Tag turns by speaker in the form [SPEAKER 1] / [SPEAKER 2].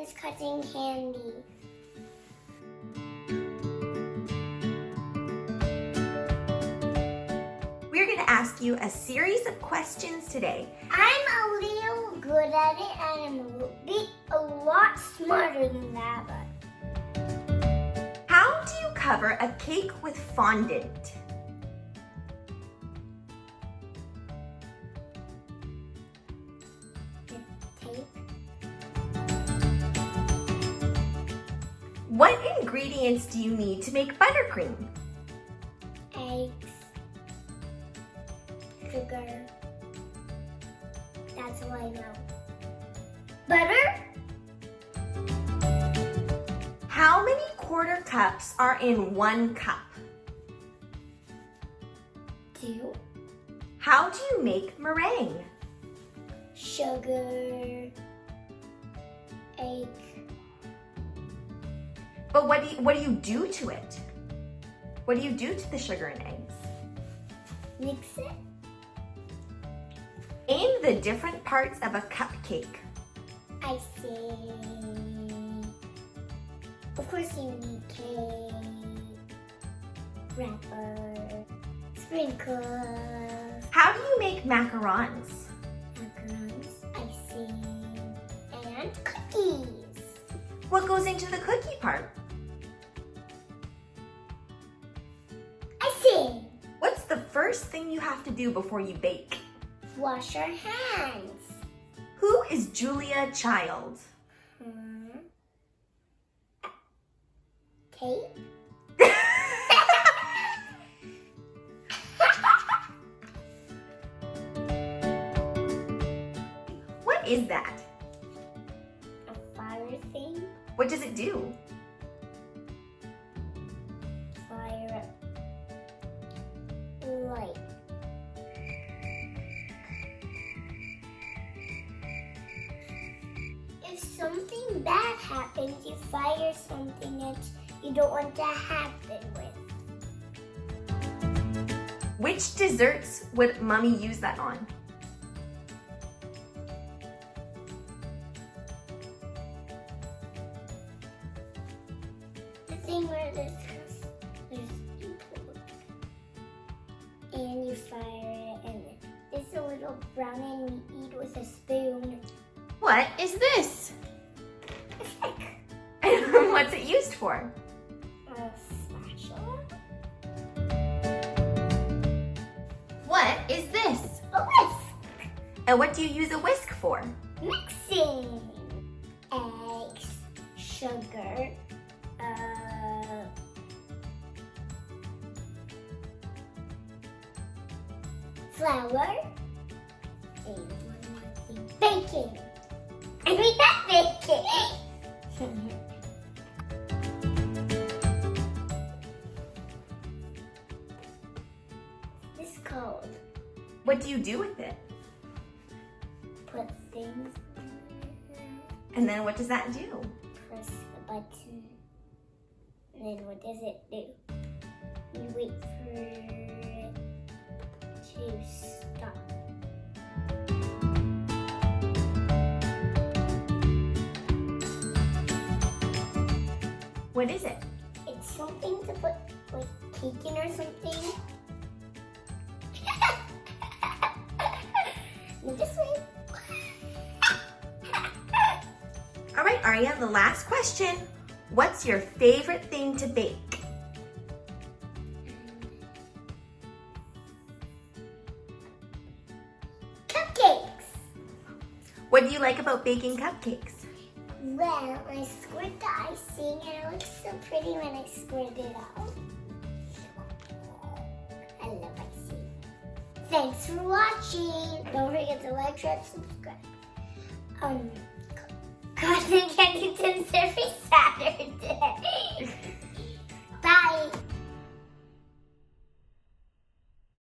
[SPEAKER 1] is cutting candy.
[SPEAKER 2] We're going to ask you a series of questions today.
[SPEAKER 1] I'm a little good at it, and I'm a lot smarter than that.
[SPEAKER 2] How do you cover a cake with fondant?
[SPEAKER 1] Tape,
[SPEAKER 2] What ingredients do you need to make buttercream?
[SPEAKER 1] eggs, sugar. That's all I know. Butter?
[SPEAKER 2] How many quarter cups are in 1 cup?
[SPEAKER 1] 2.
[SPEAKER 2] How do you make meringue?
[SPEAKER 1] Sugar, egg,
[SPEAKER 2] But what do you do to it? What do you do to the sugar and eggs?
[SPEAKER 1] mix it.
[SPEAKER 2] Name the different parts of a cupcake.
[SPEAKER 1] I see. Of course you need cake, wrapper, sprinkles,
[SPEAKER 2] How do you make macarons?
[SPEAKER 1] macarons, icing, and cookies.
[SPEAKER 2] What goes into the cookie part?
[SPEAKER 1] Icing.
[SPEAKER 2] What's the first thing you have to do before you bake?
[SPEAKER 1] Wash your hands.
[SPEAKER 2] Who is Julia Child?
[SPEAKER 1] Tape.
[SPEAKER 2] What is that?
[SPEAKER 1] A fire thing.
[SPEAKER 2] What does it do?
[SPEAKER 1] Fire up light. If something bad happens, you fire something that you don't want to happen with.
[SPEAKER 2] Which desserts would Mommy use that on?
[SPEAKER 1] The thing where there's people and you fire it, and it's a little brown and you eat with a spoon.
[SPEAKER 2] What is this?
[SPEAKER 1] A stick.
[SPEAKER 2] And what's it used for?
[SPEAKER 1] A spatula.
[SPEAKER 2] What is this?
[SPEAKER 1] A whisk.
[SPEAKER 2] And what do you use a whisk for?
[SPEAKER 1] Mixing. Eggs, sugar, flour, and one more thing, baking. And we got baking. This is cold.
[SPEAKER 2] What do you do with it?
[SPEAKER 1] Put things in there.
[SPEAKER 2] And then what does that do?
[SPEAKER 1] Press the button. And then what does it do? You wait for it to stop.
[SPEAKER 2] What is it?
[SPEAKER 1] It's something to put like cake in or something. No, this way.
[SPEAKER 2] All right, Aria, the last question. What's your favorite thing to bake?
[SPEAKER 1] Cupcakes.
[SPEAKER 2] What do you like about baking cupcakes?
[SPEAKER 1] Well, I squirt the icing and it looks so pretty when I squirt it out. I love icing. Thanks for watching. Don't forget to like, share, subscribe.